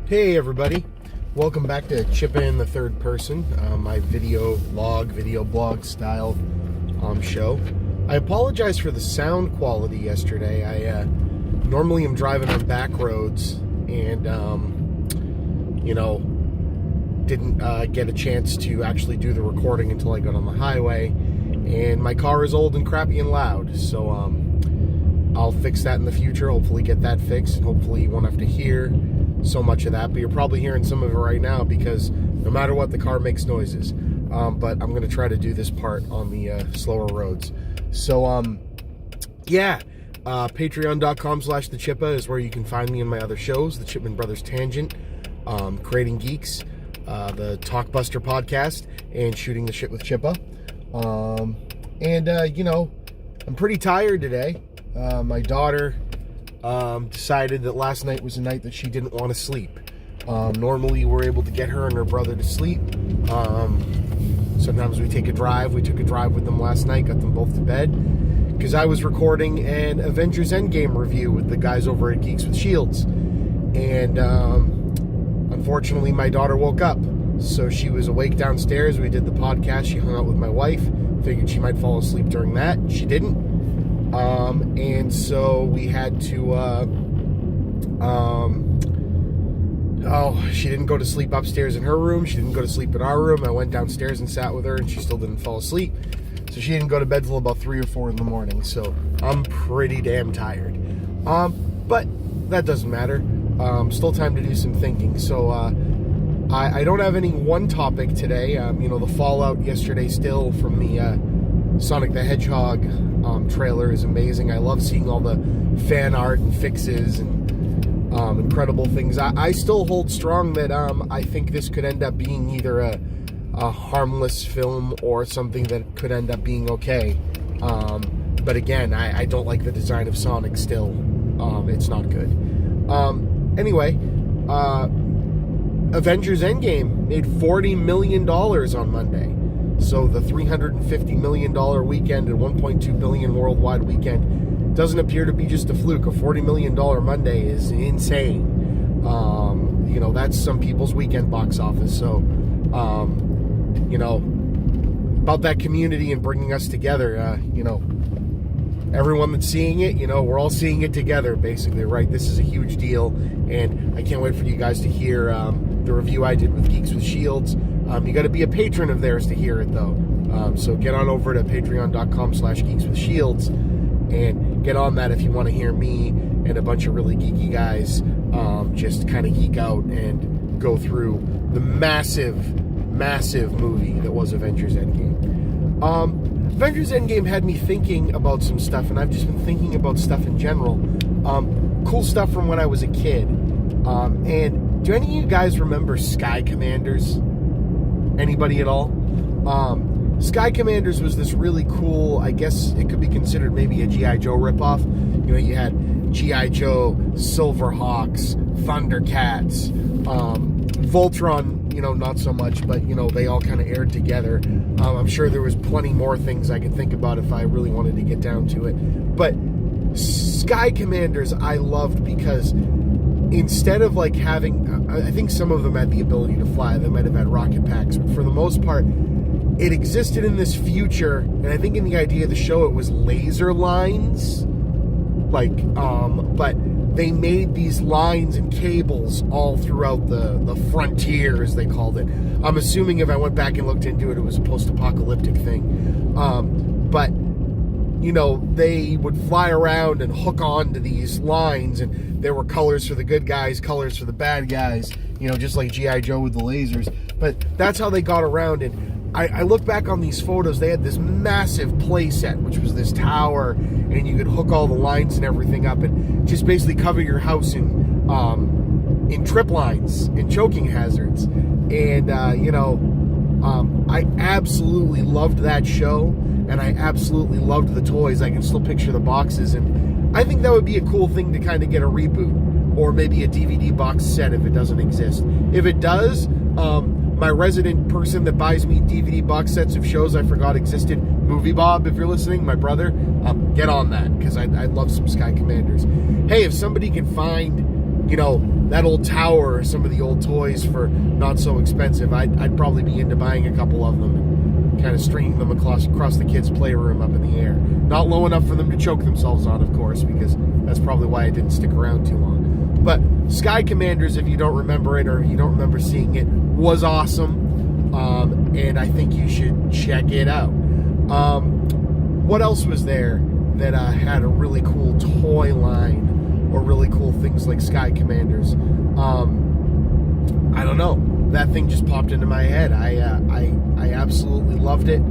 Hey everybody, welcome back to Chippa in the Third Person, my video blog style show. I apologize for the sound quality yesterday. I normally am driving on back roads and, didn't get a chance to actually do the recording until I got on the highway. And my car is old and crappy and loud, so I'll fix that in the future, hopefully get that fixed, and hopefully you won't have to hear so much of that, but you're probably hearing some of it right now because no matter what, the car makes noises. But I'm going to try to do this part on the slower roads. So, patreon.com/thechippa is where you can find me in my other shows, the Chipman Brothers Tangent, Creating Geeks, the Talkbuster podcast, and Shooting the Shit with Chippa. I'm pretty tired today. My daughter decided that last night was a night that she didn't want to sleep. Normally we're able to get her and her brother to sleep. Sometimes we take a drive. We took a drive with them last night, got them both to bed, because I was recording an Avengers Endgame review with the guys over at Geeks with Shields. And unfortunately my daughter woke up. So she was awake downstairs. We did the podcast. She hung out with my wife. Figured she might fall asleep during that. She didn't. And so we had to, she didn't go to sleep upstairs in her room. She didn't go to sleep in our room. I went downstairs and sat with her, and she still didn't fall asleep. So she didn't go to bed till about 3 or 4 in the morning. So I'm pretty damn tired. But that doesn't matter. Still time to do some thinking. So, I don't have any one topic today. The fallout yesterday still from the, Sonic the Hedgehog trailer is amazing. I love seeing all the fan art and fixes and incredible things. I still hold strong that I think this could end up being either a harmless film or something that could end up being okay. But again, I don't like the design of Sonic still. It's not good. Anyway, Avengers Endgame made $40 million on Monday. So the $350 million weekend and $1.2 billion worldwide weekend doesn't appear to be just a fluke. A $40 million Monday is insane. That's some people's weekend box office. So, about that community and bringing us together, everyone that's seeing it, we're all seeing it together, basically, right? This is a huge deal, and I can't wait for you guys to hear the review I did with Geeks with Shields. You got to be a patron of theirs to hear it, though. So get on over to patreon.com/geekswithshields and get on that if you want to hear me and a bunch of really geeky guys just kind of geek out and go through the massive movie that was Avengers Endgame. Avengers Endgame had me thinking about some stuff, and I've just been thinking about stuff in general. Cool stuff from when I was a kid. And do any of you guys remember Sky Commanders? Anybody at all? Sky Commanders was this really cool, I guess it could be considered maybe a G.I. Joe ripoff. You had G.I. Joe, Silverhawks, Thundercats, Voltron, not so much, but, they all kind of aired together. I'm sure there was plenty more things I could think about if I really wanted to get down to it. But Sky Commanders I loved because instead of having, I think some of them had the ability to fly. They might have had rocket packs, but for the most part, it existed in this future. And I think in the idea of the show, it was laser lines, but they made these lines and cables all throughout the frontier, as they called it. I'm assuming if I went back and looked into it, it was a post-apocalyptic thing. But they would fly around and hook on to these lines, and there were colors for the good guys, colors for the bad guys, just like G.I. Joe with the lasers. But that's how they got around, and I look back on these photos. They had this massive play set, which was this tower, and you could hook all the lines and everything up and just basically cover your house in trip lines and choking hazards. And, I absolutely loved that show, and I absolutely loved the toys. I can still picture the boxes, and I think that would be a cool thing to kind of get a reboot, or maybe a DVD box set if it doesn't exist. If it does, my resident person that buys me DVD box sets of shows I forgot existed, Movie Bob, if you're listening, my brother, get on that, because I'd love some Sky Commanders. Hey, if somebody can find, that old tower or some of the old toys for not so expensive, I'd probably be into buying a couple of them and kind of stringing them across the kids' playroom up in the air. Not low enough for them to choke themselves on, of course, because that's probably why I didn't stick around too long. But Sky Commanders, if you don't remember it or you don't remember seeing it, was awesome. And I think you should check it out. What else was there that had a really cool toy line or really cool things like Sky Commanders? I don't know. That thing just popped into my head. I absolutely loved it.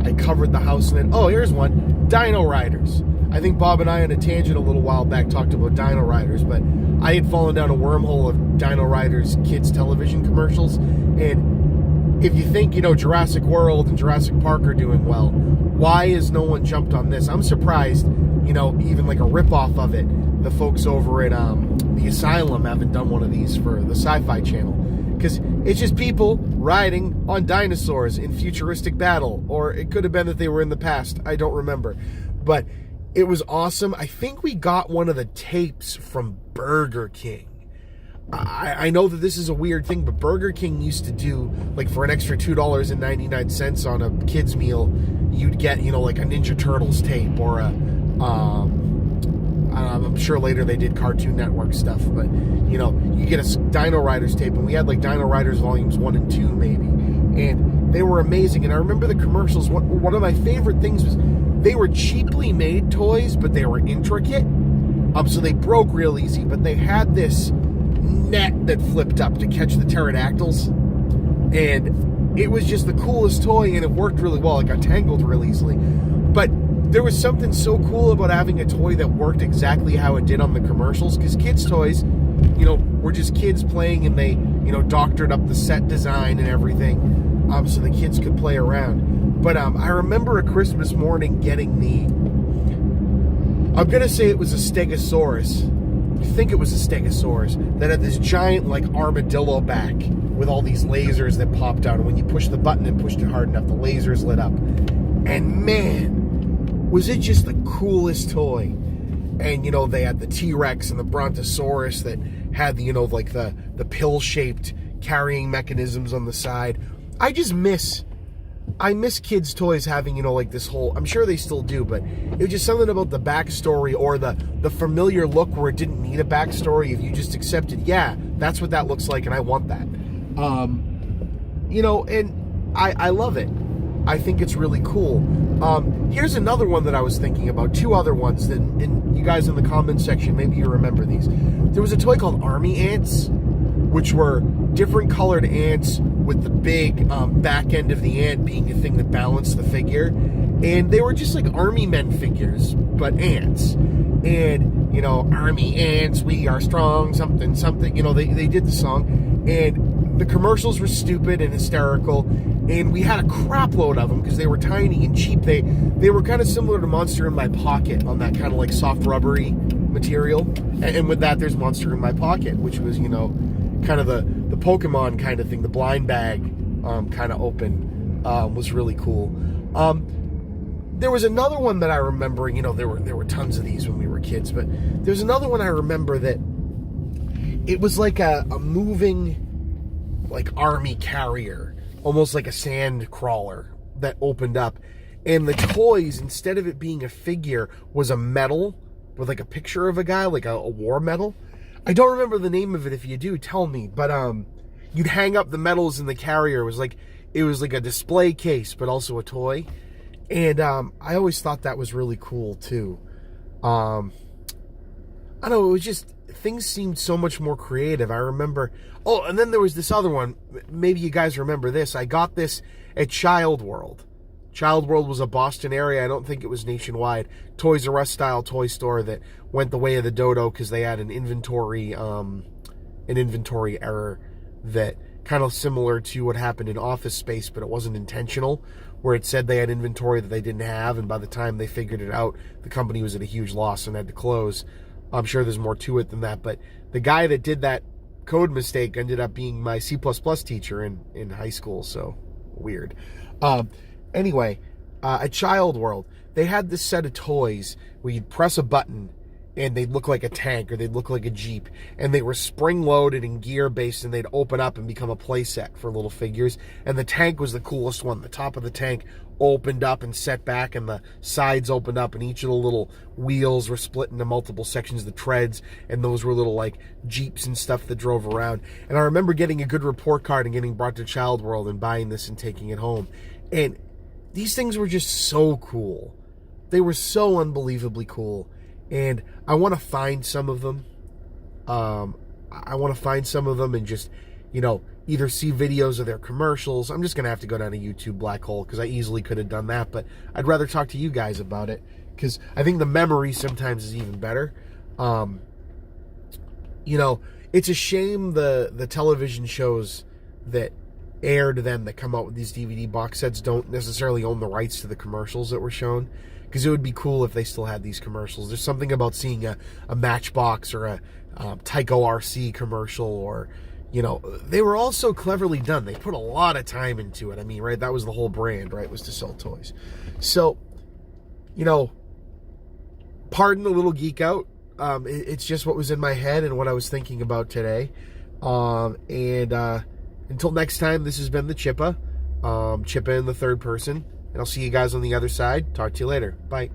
I covered the house in it. Oh, here's one. Dino Riders. I think Bob and I on a tangent a little while back talked about Dino Riders, but I had fallen down a wormhole of Dino Riders kids television commercials, and if you think, Jurassic World and Jurassic Park are doing well, why has no one jumped on this? I'm surprised, even like a ripoff of it, the folks over at the Asylum haven't done one of these for the Sci-Fi Channel. Because it's just people riding on dinosaurs in futuristic battle. Or it could have been that they were in the past. I don't remember. But it was awesome. I think we got one of the tapes from Burger King. I know that this is a weird thing, but Burger King used to do, like, for an extra $2.99 on a kid's meal, you'd get, like a Ninja Turtles tape or a, I'm sure later they did Cartoon Network stuff, but, you get a Dino Riders tape, and we had, like, Dino Riders Volumes 1 and 2, maybe, and they were amazing, and I remember the commercials. One of my favorite things was they were cheaply made toys, but they were intricate, so they broke real easy, but they had this net that flipped up to catch the pterodactyls, and it was just the coolest toy, and it worked really well. It got tangled real easily, but there was something so cool about having a toy that worked exactly how it did on the commercials, because kids' toys, were just kids playing, and they, doctored up the set design and everything, so the kids could play around. But I remember a Christmas morning getting I'm gonna say it was a Stegosaurus. I think it was a Stegosaurus that had this giant, like, armadillo back with all these lasers that popped out, and when you pushed the button and pushed it hard enough, the lasers lit up. And man, was it just the coolest toy. And, they had the T-Rex and the Brontosaurus that had the, like the pill-shaped carrying mechanisms on the side. I miss kids' toys having, like this whole, I'm sure they still do, but it was just something about the backstory or the familiar look where it didn't need a backstory. If you just accepted, yeah, that's what that looks like, and I want that. And I love it. I think it's really cool. Here's another one that I was thinking about, two other ones, and you guys in the comments section, maybe you remember these. There was a toy called Army Ants, which were different colored ants with the big back end of the ant being a thing that balanced the figure. And they were just like army men figures, but ants. And, army ants, we are strong, something, something. They did the song. And the commercials were stupid and hysterical. And we had a crap load of them because they were tiny and cheap. They were kind of similar to Monster in My Pocket on that kind of like soft rubbery material. And with that, there's Monster in My Pocket, which was, kind of the Pokemon kind of thing, the blind bag kind of open, was really cool. There was another one that I remember, there were tons of these when we were kids, but there's another one I remember that it was like a moving, like, army carrier, almost like a sand crawler that opened up, and the toys, instead of it being a figure, was a medal with like a picture of a guy, like a war medal. I don't remember the name of it. If you do, tell me. But you'd hang up the medals in the carrier. It was like a display case, but also a toy. And I always thought that was really cool too. I don't know. It was just, things seemed so much more creative. I remember. Oh, and then there was this other one. Maybe you guys remember this. I got this at Child World. Child World was a Boston area. I don't think it was nationwide. Toys R Us style toy store that went the way of the dodo because they had an inventory error that kind of similar to what happened in Office Space, but it wasn't intentional, where it said they had inventory that they didn't have, and by the time they figured it out, the company was at a huge loss and had to close. I'm sure there's more to it than that, but the guy that did that code mistake ended up being my C++ teacher in high school, so weird. Anyway, at Child World, they had this set of toys where you'd press a button and they'd look like a tank or they'd look like a Jeep, and they were spring-loaded and gear-based, and they'd open up and become a playset for little figures. And the tank was the coolest one. The top of the tank opened up and set back, and the sides opened up, and each of the little wheels were split into multiple sections, the treads, and those were little like Jeeps and stuff that drove around. And I remember getting a good report card and getting brought to Child World and buying this and taking it home. And these things were just so cool. They were so unbelievably cool. And I want to find some of them. I want to find some of them and just, either see videos of their commercials. I'm just going to have to go down a YouTube black hole because I easily could have done that. But I'd rather talk to you guys about it because I think the memory sometimes is even better. It's a shame the television shows that aired then that come out with these DVD box sets don't necessarily own the rights to the commercials that were shown. Because it would be cool if they still had these commercials. There's something about seeing a Matchbox or a Tyco RC commercial, or, they were all so cleverly done. They put a lot of time into it. I mean, right, that was the whole brand, right, was to sell toys. So, pardon the little geek out. It's just what was in my head and what I was thinking about today. Until next time, this has been the Chippa. Chippa in the third person. And I'll see you guys on the other side. Talk to you later. Bye.